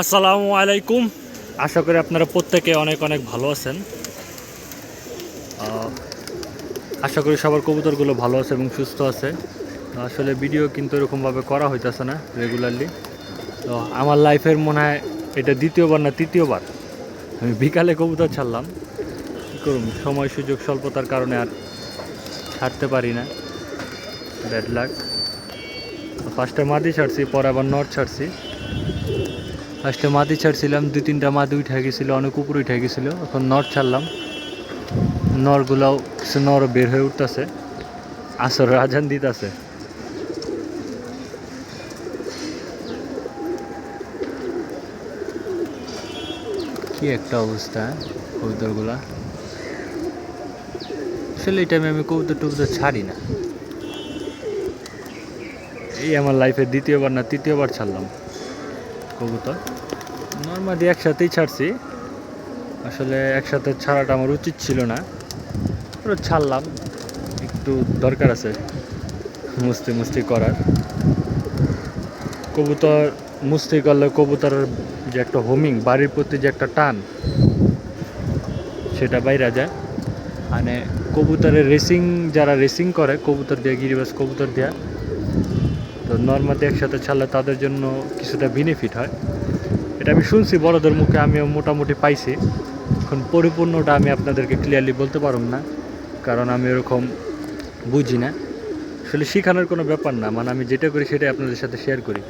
আসসালামু আলাইকুম। আশা করি আপনারা প্রত্যেকে অনেক অনেক ভালো আছেন। আশা করি সবার কবুতরগুলো ভালো আছে এবং সুস্থ আছে। আসলে ভিডিও কিন্তু এরকমভাবে করা হইতেছে না রেগুলারলি। তো আমার লাইফের মনে হয় এটা দ্বিতীয়বার না তৃতীয়বার আমি বিকালে কবুতর ছাড়লাম। কী করুন, সময় সুযোগ স্বল্পতার কারণে আর ছাড়তে পারি না। Bad luck. ফার্স্টে মাদি ছাড়ছি, পরে আবার নর ছাড়ছি। ফার্স্টে মাদি ছাড়ছিলাম, 2-3টা মাদি উঠে গেছিলো, অনেক উপরে উঠে গেছিলো। এখন নর ছাড়লাম, নরগুলাও কিছু নর বের হয়ে উঠতেছে, আসর আজান দিতেছে। কি একটা অবস্থা কবুতরগুলা। আসলে এই টাইমে আমি কবুতর টবুতর ছাড়ি না। এই আমার লাইফে দ্বিতীয়বার না তৃতীয়বার ছাড়লাম কবুতর। নর্মালি একসাথেই ছাড়ছি, আসলে একসাথে ছাড়াটা আমার উচিত ছিল না, ছাড়লাম। একটু দরকার আছে মুস্তি করার। কবুতর মুস্তি করলে কবুতরের যে একটা হোমিং, বাড়ির প্রতি যে একটা টান, সেটা বাইরে যায়। মানে কবুতরের রেসিং, যারা রেসিং করে কবুতর দিয়ে, গিরিবাজ কবুতর দেওয়া, তো নর্মালি একসাথে ছাড়লে তাদের জন্য কিছুটা বেনিফিট হয়। এটা আমি শুনছি বড়দের মুখে, আমিও মোটামুটি পাইছি। এখন পরিপূর্ণটা আমি আপনাদেরকে ক্লিয়ারলি বলতে পারব না, কারণ আমি এরকম বুঝি না। আসলে শেখানোর কোনো ব্যাপার না, মানে আমি যেটা করি সেটাই আপনাদের সাথে শেয়ার করি।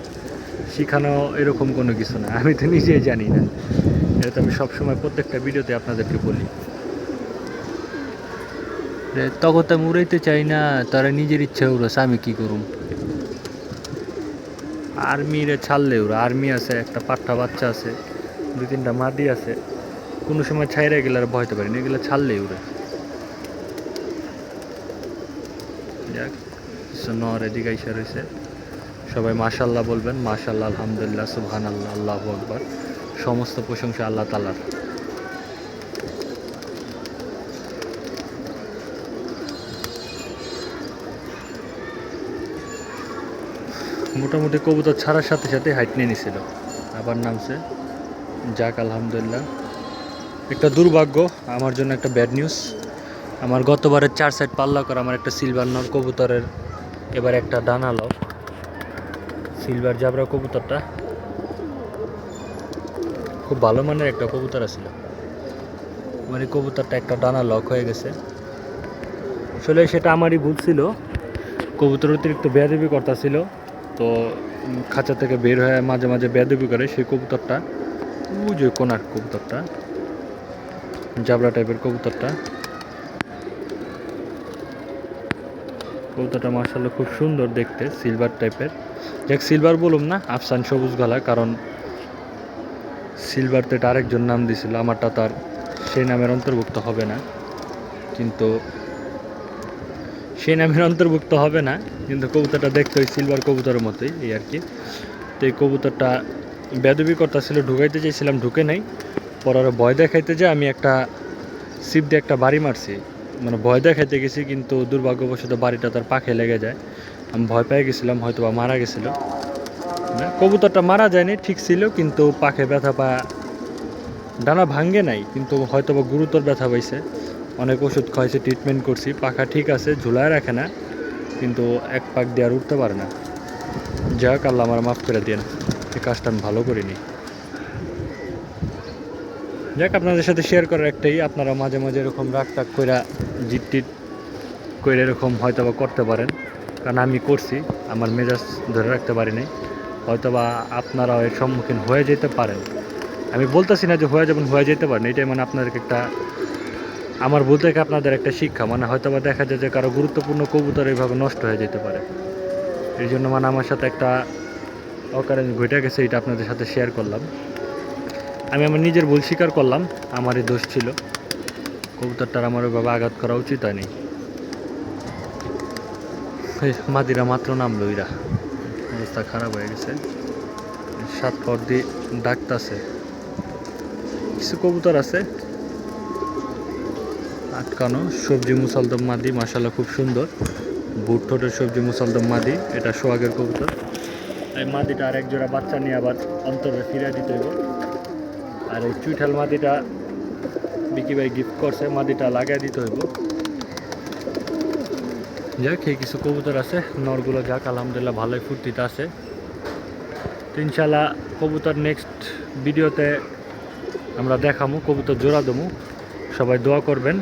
শেখানো এরকম কোনো কিছু না, আমি তো নিজেই জানি না। এটা তো আমি সবসময় প্রত্যেকটা ভিডিওতে আপনাদেরকে বলি। তখন তো আমি উড়াইতে চাই না, তারা নিজের ইচ্ছা উড়াছে, আমি কী করুম। আর্মিরে ছাড়লে ওরা, আর্মি আছে, একটা পাঠা বাচ্চা আছে, 2-3টা মাদি আছে, কোনো সময় ছাইরে গেলে আর ভয়তে পারি না, এগুলো ছাড়লেই উড়ে। যাক, নর এদিকে আইসা রয়েছে। সবাই মাশাল্লাহ বলবেন, মাশাল্লাহ, আলহামদুলিল্লাহ, সুবহানাল্লাহ, আল্লাহু আকবার। সমস্ত প্রশংসা আল্লাহ তাআলার। মোটামুটি কবুতর ছাড়ার সাথে সাথে হাইট নিয়ে নিছিল, আবার নামছে। যাক, আলহামদুলিল্লাহ। একটা দুর্ভাগ্য আমার জন্য, একটা ব্যাড নিউজ। আমার গতবারের 4 সাইড পাল্লা করা আমার একটা সিলভার নর কবুতরের এবার একটা ডানা লক। সিলভার জাবরা কবুতরটা খুব ভালো মানের একটা কবুতর ছিল, মানে কবুতরটা একটা ডানা লক হয়ে গেছে। আসলে সেটা আমারই ভুল ছিল, কবুতর অতিরিক্ত বেয়াদবি করতেছিল, তো খাঁচা থেকে বের হয়ে মাঝে মাঝে বেয়াদবি করে। সেই কবুতরটা, ওই যে কোনার কবুতরটা, জাবরা টাইপের কবুতরটা মাশাআল্লাহ খুব সুন্দর দেখতে, সিলভার টাইপের। যাক, সিলভার বলুম না, আফসান সবুজ গলা, কারণ সিলভার তো এটা আরেকজন নাম দিছিল, আমারটা তার সেই নামের অন্তর্ভুক্ত হবে না। কিন্তু সেই নামের অন্তর্ভুক্ত হবে না, কিন্তু কবুতরটা দেখতে ওই সিলভার কবুতরের মতোই, এই আর কি। তো এই কবুতরটা বেয়াদবি করতেছিল, ঢুকাইতে চাইছিলাম, ঢুকে নাই। পরে ভয় দেখাইতে যে আমি একটা সিপ দিয়ে একটা বাড়ি মারছি, মানে ভয় দেখাইতে গেছি, কিন্তু দুর্ভাগ্যবশত বাড়িটা তার পাখে লেগে যায়। আমি ভয় পেয়ে গেছিলাম, হয়তো বা মারা গেছিল না। কবুতরটা মারা যায়নি, ঠিক ছিল, কিন্তু পাখে ব্যথা পা, ডানা ভাঙ্গে নাই, কিন্তু হয়তো বা গুরুতর ব্যথা পাইছে। অনেক ওষুধ খাইছে, ট্রিটমেন্ট করছি, পাখা ঠিক আছে, ঝুলায় রাখে না, কিন্তু এক পাক দিয়ে আর উঠতে পারে না। যাক, আল্লাহ আমার মাফ করে দিন, এই কাজটা আমি ভালো করিনি। যাক, আপনাদের সাথে শেয়ার করার একটাই, আপনারা মাঝে মাঝে এরকম রাগ টাগ কইরা, জিট টিট করে এরকম হয়তো বা করতে পারেন, কারণ আমি করছি, আমার মেজাজ ধরে রাখতে পারিনি। হয়তো বা আপনারাও এর সম্মুখীন হয়ে যেতে পারেন। আমি বলতেছি না যে হয়ে যাবেন, হয়ে যেতে পারেন, এটাই মানে আপনাদেরকে একটা, আমার ভুল থেকে আপনাদের একটা শিক্ষা। মানে হয়তো বা দেখা যায় যে কারো গুরুত্বপূর্ণ কবুতর এইভাবে নষ্ট হয়ে যেতে পারে। এই জন্য মানে আমার সাথে একটা অকারণে ঘটে গেছে, এটা আপনাদের সাথে শেয়ার করলাম। আমি আমার নিজের ভুল স্বীকার করলাম, আমারই দোষ ছিল, কবুতরটার আমার ওইভাবে আঘাত করা উচিত হয়নি। মাদিরা মাত্র নামলো, ইরা অবস্থা খারাপ হয়ে গেছে, 7 পর দিয়ে ডাকতেছে। কিছু কবুতর আছে আটকানো, সবজি মুসলদম মাদি, মাশাআল্লাহ খুব সুন্দর, বুট ঠোঁটের সবজি মুসলদম মাদি, এটা সোহাগের কবুতর। এই মাদিটা আর এক জোড়া বাচ্চা নিয়ে আবার অন্তরে ফিরে দিতে হইব। আর এই চুইঠাল মাদিটা বিকি ভাই গিফট করছে, মাদিটা লাগাই দিতে হইব। যাক এই কিছু কবুতর আছে, নরগুলো যাক আলহামদুলিল্লাহ ভালোই ফুর্তিতে আছে। তো ইনশাল্লাহ কবুতর নেক্সট ভিডিওতে আমরা দেখামু, কবুতর জোড়া দেবো। সবাই দোয়া করবেন।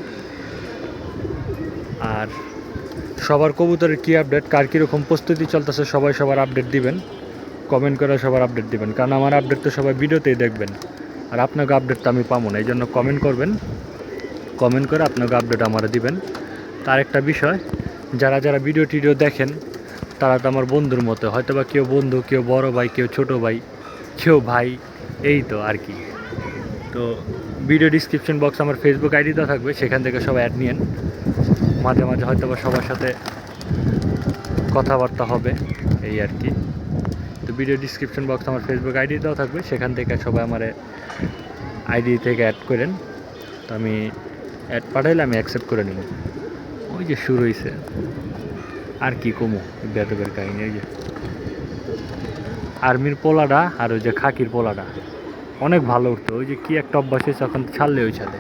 আর সবার কবুতরের কী আপডেট, কার কীরকম প্রস্তুতি চলতেছে সবাই সবার আপডেট দিবেন, কমেন্ট করে সবার আপডেট দিবেন। কারণ আমার আপডেট তো সবাই ভিডিওতেই দেখবেন, আর আপনাকে আপডেট তো আমি পাবো না। এই জন্য কমেন্ট করবেন, কমেন্ট করে আপনাকে আপডেট আমারা দিবেন। তার একটা বিষয়, যারা যারা ভিডিও টিডিও দেখেন তারা তো আমার বন্ধুর মতো, হয়তো বা কেউ বন্ধু, কেউ বড় ভাই, কেউ ছোট ভাই, কেউ ভাই, এই তো আর কি। তো ভিডিও ডিসক্রিপশন বক্স আমার ফেসবুক আইডি দেওয়া থাকবে, সেখান থেকে সবাই অ্যাড নিয়েন। মাঝে মাঝে হয়তো বা সবার সাথে কথাবার্তা হবে, এই আর কি। তো ভিডিও ডিসক্রিপশন বক্স আমার ফেসবুক আইডি দেওয়া থাকবে, সেখান থেকে সবাই আমার আইডি থেকে অ্যাড করেন। তো আমি অ্যাড পাঠাইলে আমি অ্যাকসেপ্ট করে নিব। ওই যে শুরু হয়েছে, আর কি কমু বেদবের কাহিনী। ওই যে আর্মির পোলাটা আর ওই যে খাকির পোলাটা অনেক ভালো উঠতো। ওই যে কি একটা অভ্যাস হয়েছে, এখন ছাড়লে ওই ছাদে।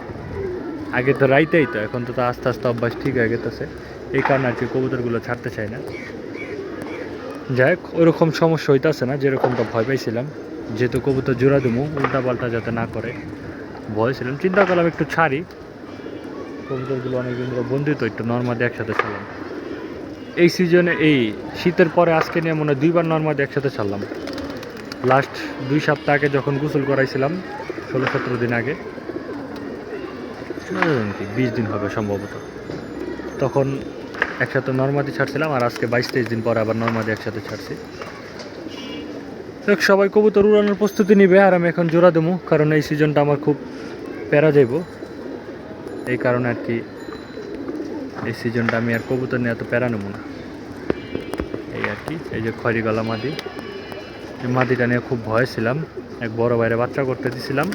আগে তো রাইতেই তো, এখন তো আস্তে আস্তে অভ্যাস ঠিক হয়ে গেছে। এই কারণে আর কি কবুতরগুলো ছাড়তে চাই না। যাই হোক, ওইরকম সমস্যা হইতেছে না যেরকমটা ভয় পাইছিলাম। যেহেতু কবুতর জোড়া দেবো, উল্টা পাল্টা যাতে না করে ভয় ছিলাম, চিন্তা করলাম একটু ছাড়ি। কবুতরগুলো অনেকদিন ধরে বন্ধিত, একটু নর্মাদি একসাথে ছাড়লাম। এই সিজনে, এই শীতের পরে আজকে নিয়ে মনে হয় 2বার নর্মাদি একসাথে ছাড়লাম। লাস্ট 2 সপ্তাহ আগে যখন গোসল করাইছিলাম, 16-17 দিন আগে, 20 দিন হবে সম্ভবত, তখন একসাথে নর্মাদি ছাড়ছিলাম। আর আজকে 22-23 দিন পরে আবার নর্মাদি একসাথে ছাড়ছি। সবাই কবুতর উড়ানোর প্রস্তুতি নিবে, আর আমি এখন জোড়া দেবো, কারণ এই সিজনটা আমার খুব প্যারা যাইব। এই কারণে আর কি এই সিজনটা আমি আর কবুতর নিয়ে এত প্যারা নেবো না, এই আর কি। এই যে খয়রি গলা মাদি, এই মাদিটা নিয়ে খুব ভয় ছিলাম। এক বড় ভাইরে বাচ্চা করতে দিছিলাম,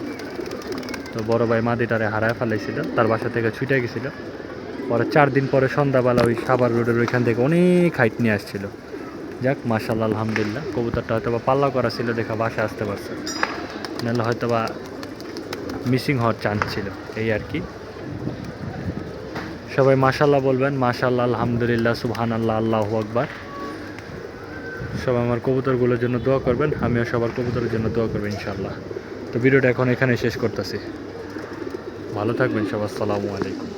তো বড় ভাই মাদিটারে হারায় ফেলাইছিল, তার বাসা থেকে ছুটে গেছিল। পরে 4 দিন পরে সন্ধ্যাবেলা ওই সাভার রোডের ওইখান থেকে অনেক হাইট নিয়ে আসছিল। যাক মাশাআল্লাহ আলহামদুলিল্লাহ, কবুতরটা হয়তো বা পাল্লা করা ছিল দেখা বাসায় আসতে পারছে, নাহলে হয়তো বা মিসিং হওয়ার চান্স ছিল, এই আর কি। সবাই মাশাআল্লাহ বলবেন, মাশাআল্লাহ আলহামদুলিল্লাহ সুবহানাল্লাহ আল্লাহু আকবার। সবাই আমার কবুতরগুলোর জন্য দোয়া করবেন, আমিও সবার কবুতরের জন্য দোয়া করবেন ইনশাআল্লাহ। তো ভিডিওটা এখন এখানে শেষ করতেছি। ভালো থাকবেন সবাই, আসসালামু আলাইকুম।